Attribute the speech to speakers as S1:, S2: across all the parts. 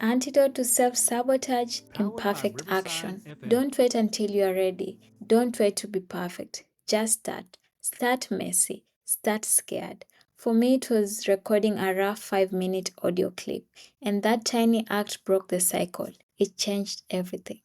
S1: Antidote to self-sabotage, imperfect action. Don't wait until you are ready. Don't wait to be perfect. Just start. Start messy. Start scared. For me, it was recording a rough 5-minute audio clip, and that tiny act broke the cycle. It changed everything.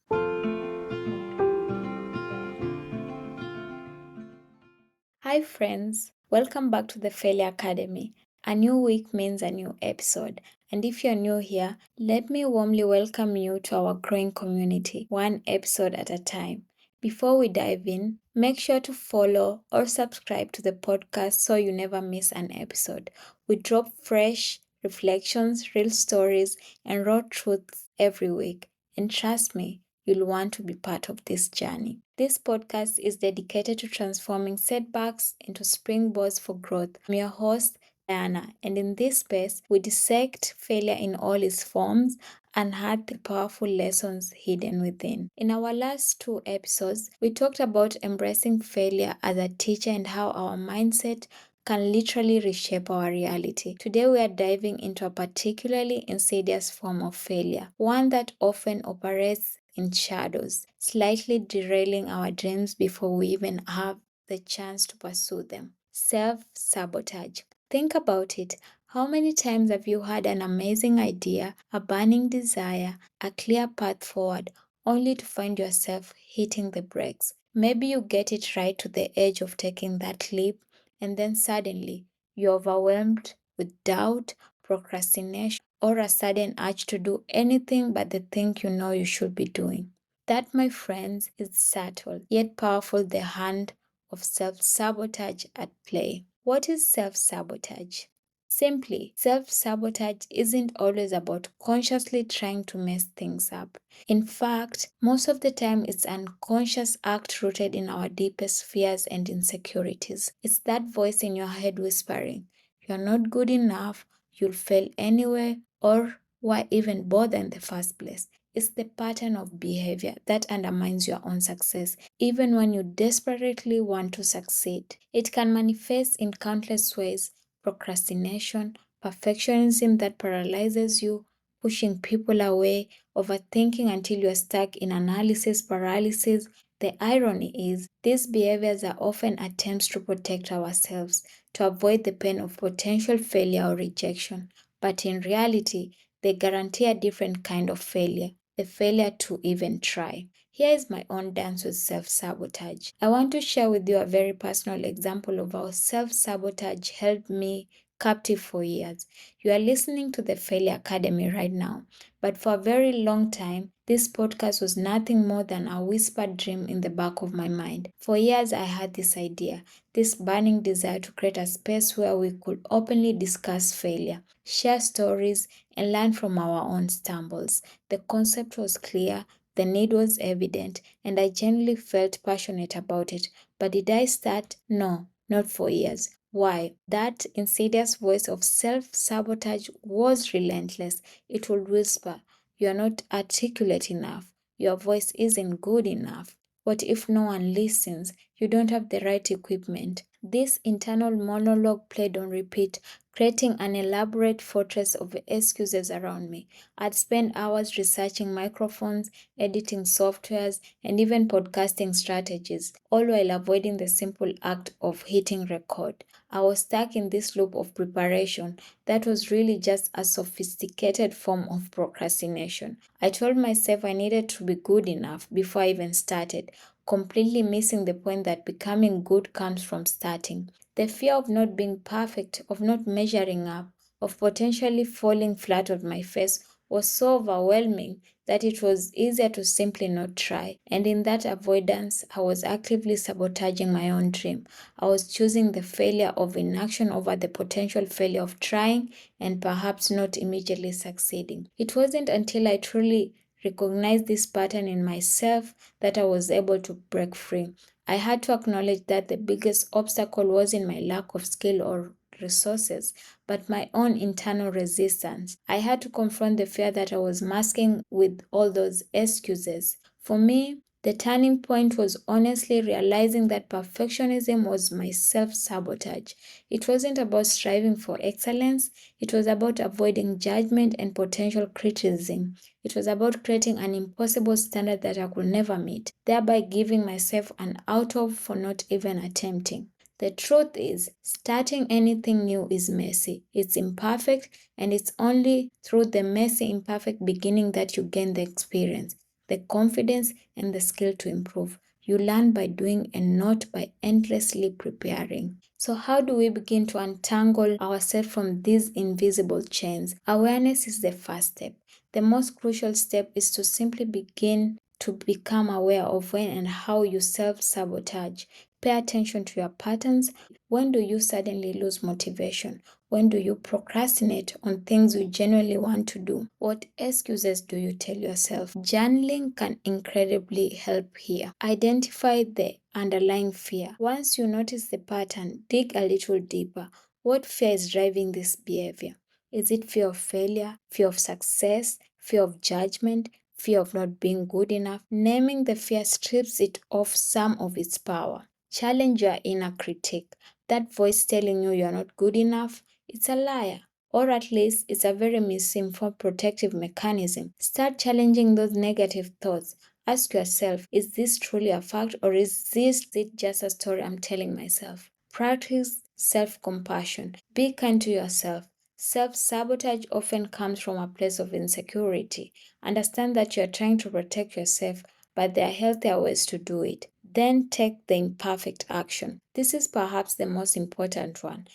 S1: Hi, friends. Welcome back to the Failure Academy. A new week means a new episode. And if you're new here, let me warmly welcome you to our growing community, one episode at a time. Before we dive in, make sure to follow or subscribe to the podcast so you never miss an episode. We drop fresh reflections, real stories, and raw truths every week. And trust me, you'll want to be part of this journey. This podcast is dedicated to transforming setbacks into springboards for growth. I'm your host, Diana, and in this space, we dissect failure in all its forms and unearth the powerful lessons hidden within. In our last 2 episodes, we talked about embracing failure as a teacher and how our mindset can literally reshape our reality. Today, we are diving into a particularly insidious form of failure, one that often operates in shadows, slightly derailing our dreams before we even have the chance to pursue them. Self-sabotage. Think about it. How many times have you had an amazing idea, a burning desire, a clear path forward, only to find yourself hitting the brakes? Maybe you get it right to the edge of taking that leap, and then suddenly you're overwhelmed with doubt, procrastination, or a sudden urge to do anything but the thing you know you should be doing. That, my friends, is subtle yet powerful, the hand of self-sabotage at play. What is self-sabotage? Simply, self-sabotage isn't always about consciously trying to mess things up. In fact, most of the time it's an unconscious act rooted in our deepest fears and insecurities. It's that voice in your head whispering, "You're not good enough, you'll fail anyway," or "Why even bother in the first place?" It's the pattern of behavior that undermines your own success, even when you desperately want to succeed. It can manifest in countless ways: procrastination, perfectionism that paralyzes you, pushing people away, overthinking until you're stuck in analysis paralysis. The irony is, these behaviors are often attempts to protect ourselves, to avoid the pain of potential failure or rejection. But in reality, they guarantee a different kind of failure, the failure to even try. Here is my own dance with self-sabotage. I want to share with you a very personal example of how self-sabotage held me captive for years. You are listening to the Failure Academy right now, but for a very long time, this podcast was nothing more than a whispered dream in the back of my mind. For years, I had this idea, this burning desire to create a space where we could openly discuss failure, share stories, and learn from our own stumbles. The concept was clear, the need was evident, and I genuinely felt passionate about it. But did I start? No, not for years. Why? That insidious voice of self-sabotage was relentless. It would whisper, "You are not articulate enough. Your voice isn't good enough. What if no one listens? You don't have the right equipment." This internal monologue played on repeat, creating an elaborate fortress of excuses around me. I'd spend hours researching microphones, editing softwares, and even podcasting strategies, all while avoiding the simple act of hitting record. I was stuck in this loop of preparation that was really just a sophisticated form of procrastination. I told myself I needed to be good enough before I even started, completely missing the point that becoming good comes from starting. The fear of not being perfect, of not measuring up, of potentially falling flat on my face was so overwhelming that it was easier to simply not try. And in that avoidance, I was actively sabotaging my own dream. I was choosing the failure of inaction over the potential failure of trying and perhaps not immediately succeeding. It wasn't until I truly recognized this pattern in myself that I was able to break free. I had to acknowledge that the biggest obstacle wasn't my lack of skill or resources, but my own internal resistance. I had to confront the fear that I was masking with all those excuses. For me, The turning point was honestly realizing that perfectionism was my self-sabotage. It wasn't about striving for excellence, it was about avoiding judgment and potential criticism. It was about creating an impossible standard that I could never meet, thereby giving myself an out of for not even attempting. The truth is, starting anything new is messy, it's imperfect, and it's only through the messy, imperfect beginning that you gain the experience, the confidence, and the skill to improve. You learn by doing and not by endlessly preparing. So, how do we begin to untangle ourselves from these invisible chains? Awareness is the first step. The most crucial step is to simply begin to become aware of when and how you self sabotage. Pay attention to your patterns. When do you suddenly lose motivation? When do you procrastinate on things you genuinely want to do? What excuses do you tell yourself? Journaling can incredibly help here. Identify the underlying fear. Once you notice the pattern, dig a little deeper. What fear is driving this behavior? Is it fear of failure, fear of success, fear of judgment, fear of not being good enough? Naming the fear strips it of some of its power. Challenge your inner critic. That voice telling you you're not good enough, it's a liar. Or at least it's a very misinformed protective mechanism. Start challenging those negative thoughts. Ask yourself, is this truly a fact or is it just a story I'm telling myself? Practice self-compassion. Be kind to yourself. Self-sabotage often comes from a place of insecurity. Understand that you're trying to protect yourself, but there are healthier ways to do it. Then take the imperfect action. This is perhaps the most important one.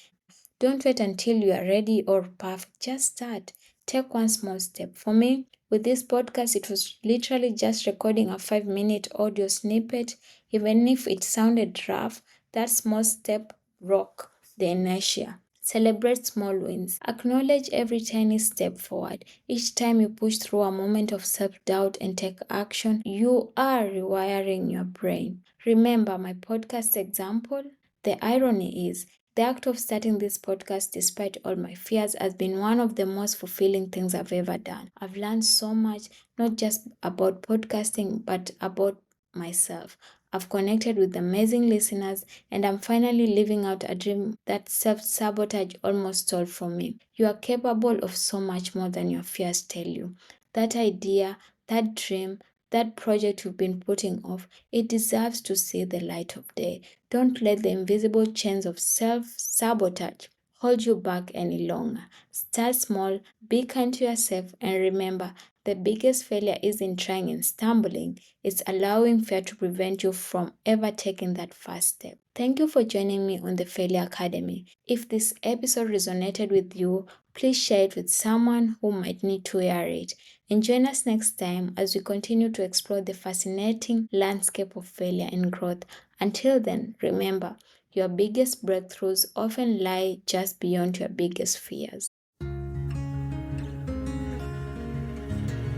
S1: Don't wait until you are ready or perfect. Just start. Take one small step. For me, with this podcast, it was literally just recording a 5-minute audio snippet. Even if it sounded rough, that small step rocked the inertia. Celebrate small wins. Acknowledge every tiny step forward. Each time you push through a moment of self-doubt and take action, you are rewiring your brain. Remember my podcast example? The irony is, the act of starting this podcast, despite all my fears, has been one of the most fulfilling things I've ever done. I've learned so much, not just about podcasting, but about myself. I've connected with amazing listeners, and I'm finally living out a dream that self sabotage almost stole from me. You are capable of so much more than your fears tell you. That idea, that dream, that project you've been putting off, it deserves to see the light of day. Don't let the invisible chains of self-sabotage hold you back any longer. Start small, be kind to yourself, and remember, the biggest failure isn't trying and stumbling, it's allowing fear to prevent you from ever taking that first step. Thank you for joining me on the Failure Academy. If this episode resonated with you, please share it with someone who might need to hear it. And join us next time as we continue to explore the fascinating landscape of failure and growth. Until then, remember, your biggest breakthroughs often lie just beyond your biggest fears.